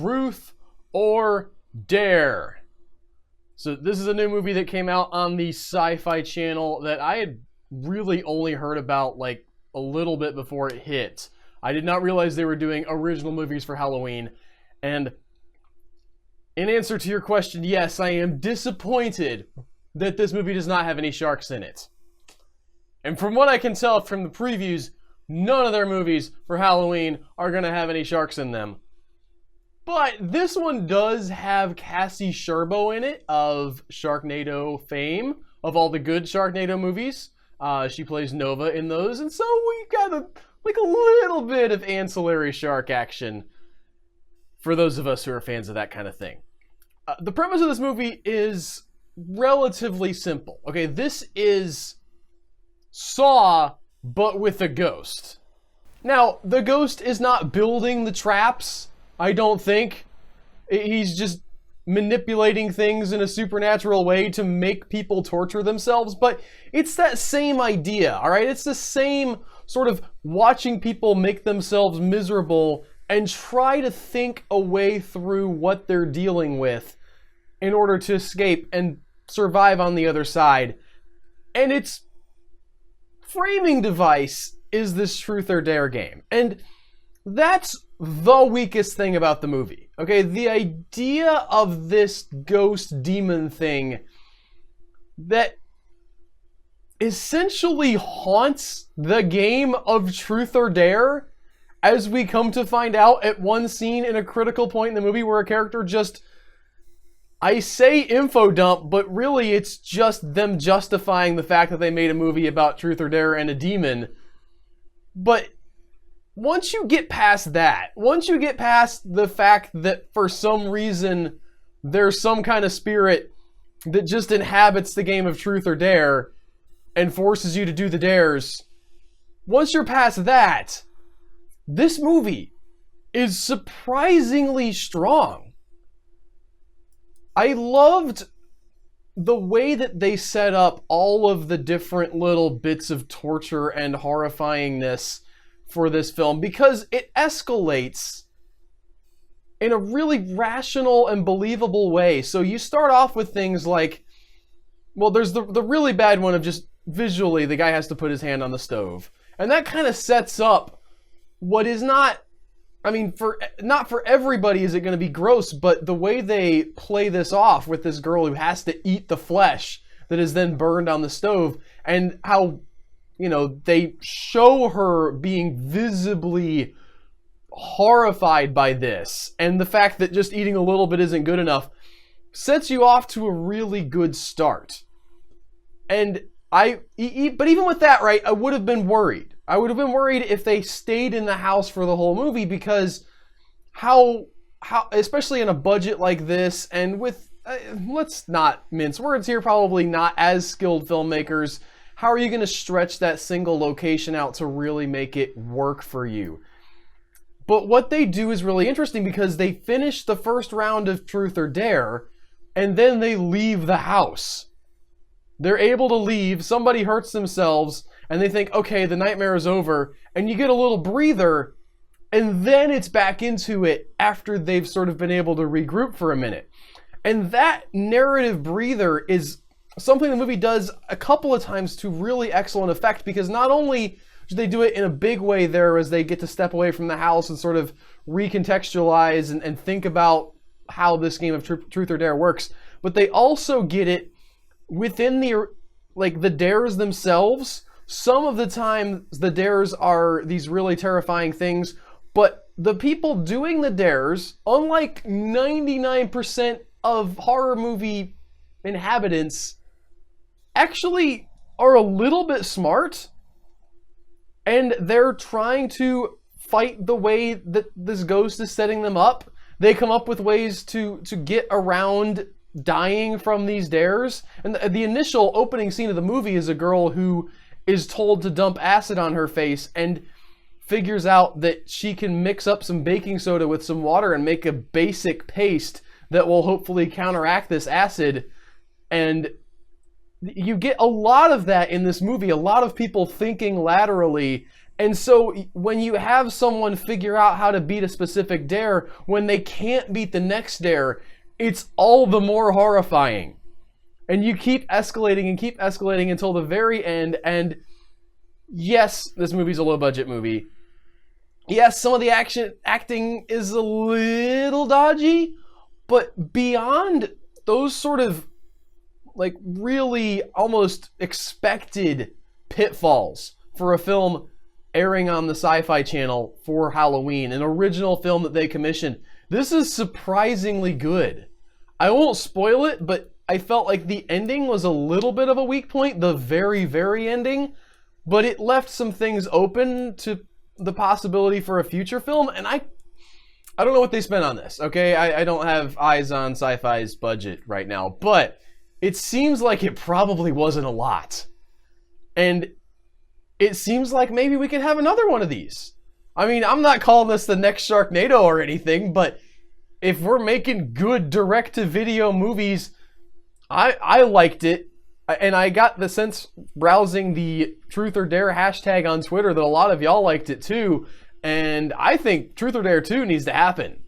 Truth or Dare. So this is a new movie that came out on the Syfy channel that I had really only heard about like a little bit before it hit. I did not realize they were doing original movies for Halloween. And in answer to your question, yes, I am disappointed that this movie does not have any sharks in it. And from what I can tell from the previews, none of their movies for Halloween are going to have any sharks in them. But this one does have Cassie Sherbo in it, of Sharknado fame, of all the good Sharknado movies. She plays Nova in those, and so we got a little bit of ancillary shark action for those of us who are fans of that kind of thing. The premise of this movie is relatively simple. Okay, this is Saw, but with a ghost. Now, the ghost is not building the traps, I don't think. He's just manipulating things in a supernatural way to make people torture themselves, but it's that same idea, all right? It's the same sort of watching people make themselves miserable and try to think a way through what they're dealing with in order to escape and survive on the other side. And its framing device is this Truth or Dare game. And that's the weakest thing about the movie. Okay, the idea of this ghost demon thing that essentially haunts the game of Truth or Dare, as we come to find out at one scene in a critical point in the movie where a character just, I say info dump, but really it's just them justifying the fact that they made a movie about Truth or Dare and a demon. But once you get past that, once you get past the fact that for some reason there's some kind of spirit that just inhabits the game of Truth or Dare and forces you to do the dares, once you're past that, this movie is surprisingly strong. I loved the way that they set up all of the different little bits of torture and horrifyingness for this film, because it escalates in a really rational and believable way. So you start off with things like, well, there's the really bad one of just visually the guy has to put his hand on the stove. And that kind of sets up what is not, I mean, not for everybody is it going to be gross, but the way they play this off with this girl who has to eat the flesh that is then burned on the stove, and how, you know, they show her being visibly horrified by this, and the fact that just eating a little bit isn't good enough, sets you off to a really good start. And but even with that, right, I would have been worried. I would have been worried if they stayed in the house for the whole movie, because how especially in a budget like this, and with, let's not mince words here, probably not as skilled filmmakers, how are you going to stretch that single location out to really make it work for you? But what they do is really interesting, because they finish the first round of Truth or Dare, and then they leave the house. They're able to leave, somebody hurts themselves, and they think, okay, the nightmare is over, and you get a little breather, and then it's back into it after they've sort of been able to regroup for a minute. And that narrative breather is something the movie does a couple of times to really excellent effect, because not only do they do it in a big way there as they get to step away from the house and sort of recontextualize and think about how this game of Truth or Dare works, but they also get it within the dares themselves. Some of the time the dares are these really terrifying things, but the people doing the dares, unlike 99% of horror movie inhabitants, actually are a little bit smart, and they're trying to fight the way that this ghost is setting them up. They come up with ways to get around dying from these dares. And the initial opening scene of the movie is a girl who is told to dump acid on her face and figures out that she can mix up some baking soda with some water and make a basic paste that will hopefully counteract this acid. And you get a lot of that in this movie, a lot of people thinking laterally And so when you have someone figure out how to beat a specific dare, when they can't beat the next dare, it's all the more horrifying. And you keep escalating and keep escalating until the very end. And yes, this movie's a low-budget movie. Yes, some of the acting is a little dodgy, but beyond those sort of like really almost expected pitfalls for a film airing on the Syfy channel for Halloween, an original film that they commissioned, this is surprisingly good. I won't spoil it, but I felt like the ending was a little bit of a weak point, the very, very ending, but it left some things open to the possibility for a future film, and I don't know what they spent on this, okay? I don't have eyes on Syfy's budget right now, but it seems like it probably wasn't a lot. And it seems like maybe we could have another one of these. I mean, I'm not calling this the next Sharknado or anything, but if we're making good direct-to-video movies, I liked it. And I got the sense browsing the Truth or Dare hashtag on Twitter that a lot of y'all liked it too. And I think Truth or Dare 2 needs to happen.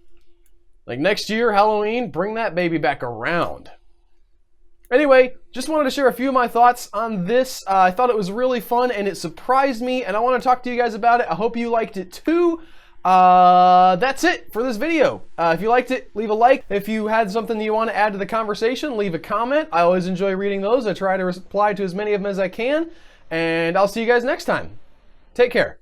Like next year, Halloween, bring that baby back around. Anyway, just wanted to share a few of my thoughts on this. I thought it was really fun and it surprised me, and I want to talk to you guys about it. I hope you liked it too. That's it for this video. If you liked it, leave a like. If you had something that you want to add to the conversation, leave a comment. I always enjoy reading those. I try to reply to as many of them as I can, and I'll see you guys next time. Take care.